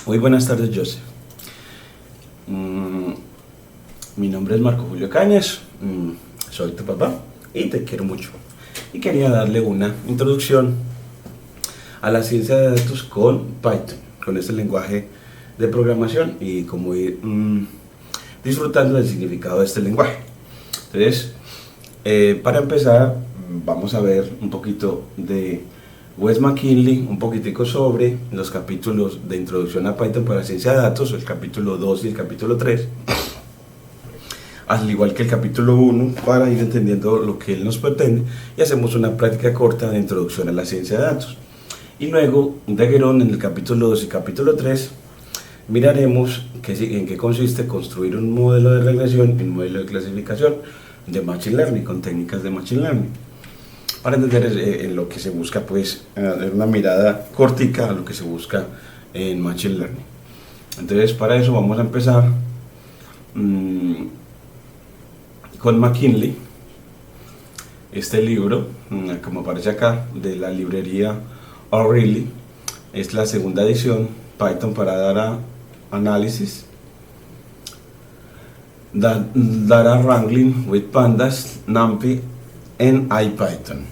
Muy buenas tardes, Joseph. Mm, Mi nombre es Marco Julio Cañas, soy tu papá y te quiero mucho. Y quería darle una introducción a la ciencia de datos con Python, con este lenguaje de programación y cómo ir disfrutando del significado de este lenguaje. Entonces, para empezar, vamos a ver un poquito de Wes McKinley, un poquitico sobre los capítulos de introducción a Python para ciencia de datos, el capítulo 2 y el capítulo 3, al igual que el capítulo 1, para ir entendiendo lo que él nos pretende, y hacemos una práctica corta de introducción a la ciencia de datos. Y luego, de Guerón, en el capítulo 2 y capítulo 3, miraremos en qué consiste construir un modelo de regresión y un modelo de clasificación de Machine Learning, con técnicas de Machine Learning, para entender en lo que se busca, pues, dar una mirada cortica a lo que se busca en Machine Learning. Entonces, para eso vamos a empezar con McKinley, este libro, como aparece acá, de la librería O'Reilly, es la segunda edición, Python para Data Analysis, Data Wrangling with Pandas, NumPy en IPython.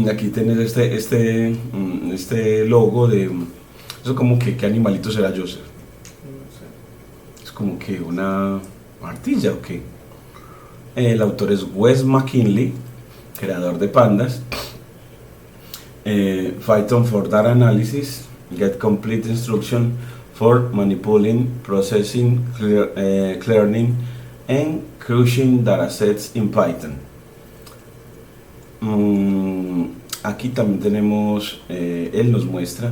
Aquí tienes este logo de eso, como que ¿qué animalito será, Joseph? Es como que una ardilla o qué. El autor es Wes McKinley, creador de Pandas. Python for Data Analysis, Get Complete Instruction for Manipulating, Processing, Clearing and Crushing Datasets in Python. Aquí también tenemos, él nos muestra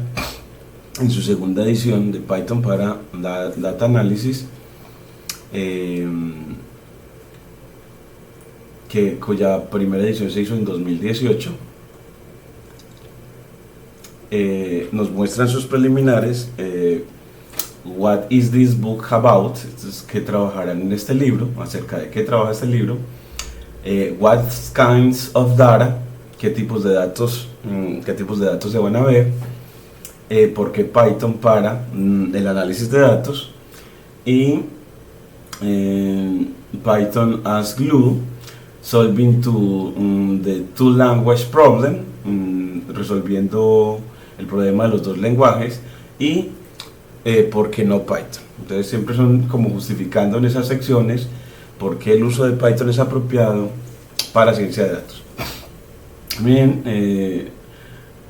en su segunda edición de Python para Data Analysis, cuya primera edición se hizo en 2018. Nos muestran sus preliminares, what is this book about, entonces, qué trabajarán en este libro, acerca de qué trabaja este libro, what kinds of data, qué tipos de datos se van a ver, por qué Python para el análisis de datos, y Python as glue, solving the two language problem, resolviendo el problema de los dos lenguajes, y por qué no Python. Entonces siempre son como justificando en esas secciones por qué el uso de Python es apropiado para ciencia de datos. Bien,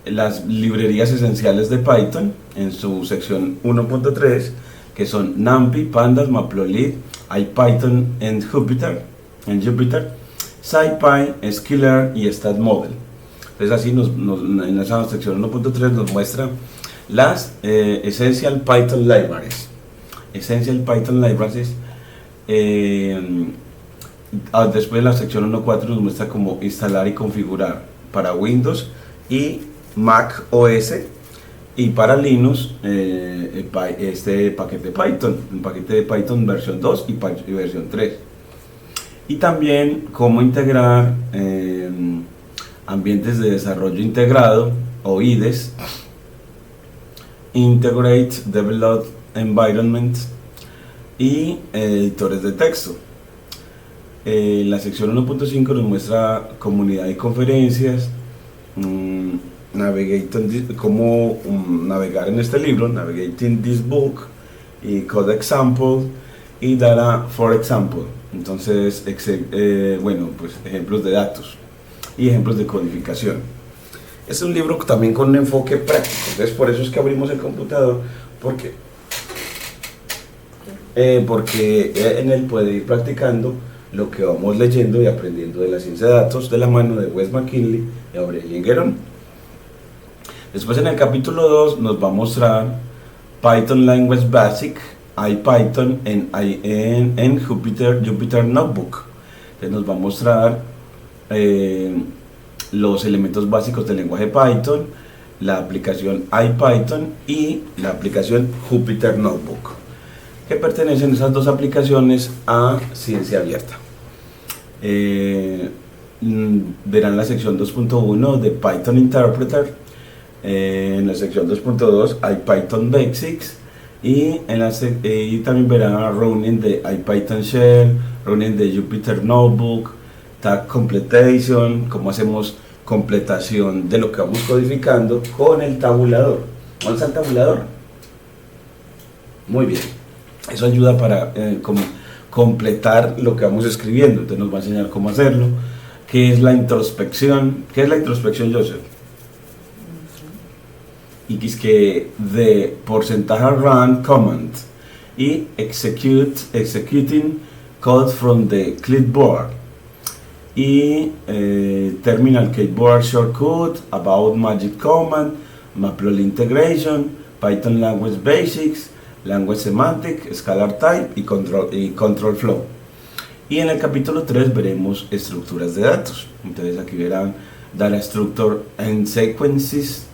las librerías esenciales de Python en su sección 1.3, que son NumPy, Pandas, Matplotlib, IPython en Jupyter, SciPy, Sklearn y StatModel. Entonces así en esa sección 1.3 nos muestra las Essential Python Libraries. Después en la sección 1.4 nos muestra cómo instalar y configurar para Windows y Mac OS, y para Linux este paquete Python, un paquete de Python versión 2 y versión 3. Y también cómo integrar ambientes de desarrollo integrado o IDEs, Integrate Developed Environment, y editores de texto. La sección 1.5 nos muestra comunidad y conferencias, cómo navegar en este libro, Navigating this book, y Code Example y Data for Example. Entonces, pues ejemplos de datos y ejemplos de codificación. Es un libro también con un enfoque práctico, entonces por eso es que abrimos el computador, porque en él puede ir practicando lo que vamos leyendo y aprendiendo de la ciencia de datos de la mano de Wes McKinley y Aurélien Guerón. Después en el capítulo 2 nos va a mostrar Python Language Basic, IPython en Jupyter Notebook. Entonces nos va a mostrar los elementos básicos del lenguaje Python, la aplicación IPython y la aplicación Jupyter Notebook, que pertenecen esas dos aplicaciones a ciencia abierta. Verán la sección 2.1 de Python Interpreter, En la sección 2.2 hay Python Basics y, y también verá running de IPython Shell, running de Jupyter Notebook, tag completion, cómo hacemos completación de lo que vamos codificando con el tabulador. ¿Vamos al tabulador? Muy bien. Eso ayuda para como completar lo que vamos escribiendo. Entonces nos va a enseñar cómo hacerlo. ¿Qué es la introspección? ¿Qué es la introspección, Joseph? Y es que de porcentaje run command y executing code from the clipboard y terminal keyboard shortcut, about magic command, Matplotlib integration, Python language basics, language semantic, scalar type y control flow. Y en el capítulo 3 veremos estructuras de datos. Entonces aquí verán data structure and sequences,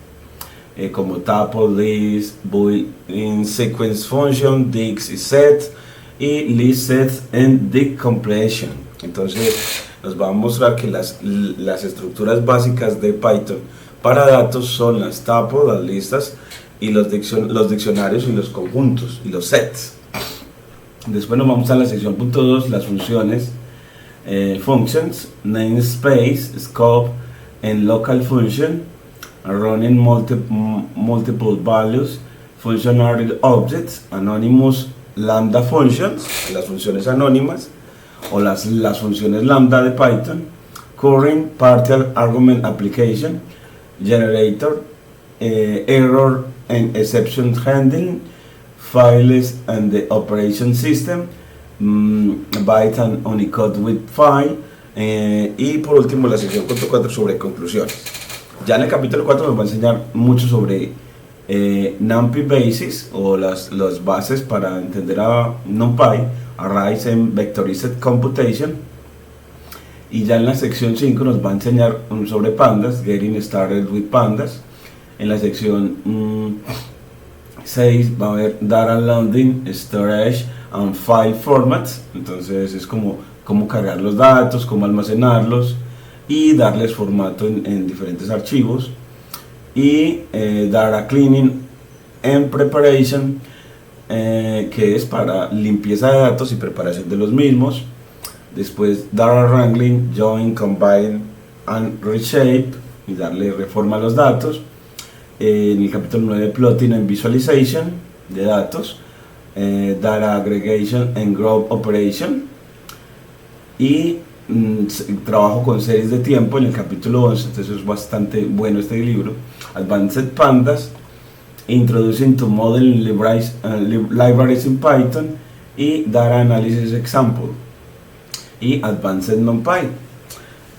como tuple, list, boolean sequence function, dict y set, y list set and dict completion. Entonces nos va a mostrar que las estructuras básicas de Python para datos son las tuples, las listas, y los diccionarios y los conjuntos y los sets. Después nos vamos a la sección punto 2, las funciones, functions, namespace, scope, and local function, running multiple values, functional objects, anonymous lambda functions, las funciones anónimas o las funciones lambda de Python, current partial argument application, generator, error and exception handling, files and the operation system, byte and Unicode with file, y por último la sección 4 sobre conclusiones. Ya en el capítulo 4 nos va a enseñar mucho sobre NumPy Basics o las bases para entender a NumPy, Arrays and Vectorized Computation. Y ya en la sección 5 nos va a enseñar sobre pandas, Getting Started with Pandas. En la sección 6 va a haber Data Loading, Storage and File Formats. Entonces es como cargar los datos, cómo almacenarlos y darles formato en diferentes archivos. Y Data Cleaning and Preparation, que es para limpieza de datos y preparación de los mismos. Después Data Wrangling, Join, Combine and Reshape, y darle reforma a los datos. En el capítulo 9, Plotting and Visualization de datos, Data Aggregation and Group Operation, y trabajo con series de tiempo en el capítulo 11. Entonces es bastante bueno este libro. Advanced Pandas, Introducing to Model Libraries in Python, y Data Analysis Example, y Advanced NumPy,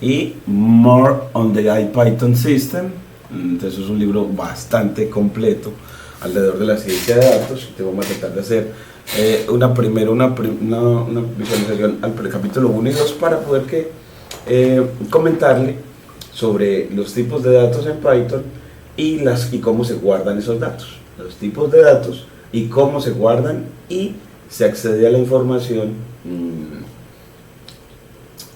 y More on the IPython System. Entonces es un libro bastante completo alrededor de la ciencia de datos. Te vamos a tratar de hacer una visualización al capítulo 1 y 2 para poder comentarle sobre los tipos de datos en Python y cómo se guardan esos datos, los tipos de datos y cómo se guardan y se accede a la información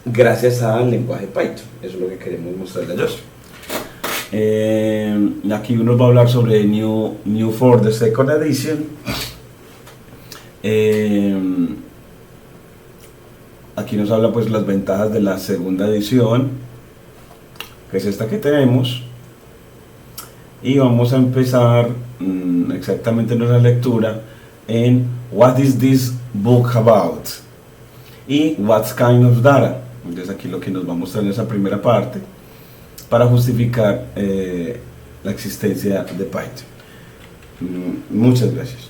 gracias al lenguaje Python. Eso es lo que queremos mostrarle a ellos. Aquí uno va a hablar sobre New for the Second Edition. Aquí nos habla pues las ventajas de la segunda edición, que es esta que tenemos, y vamos a empezar exactamente nuestra lectura en What is this book about y what kind of data. Entonces aquí lo que nos va a mostrar en esa primera parte para justificar la existencia de Python. Muchas gracias.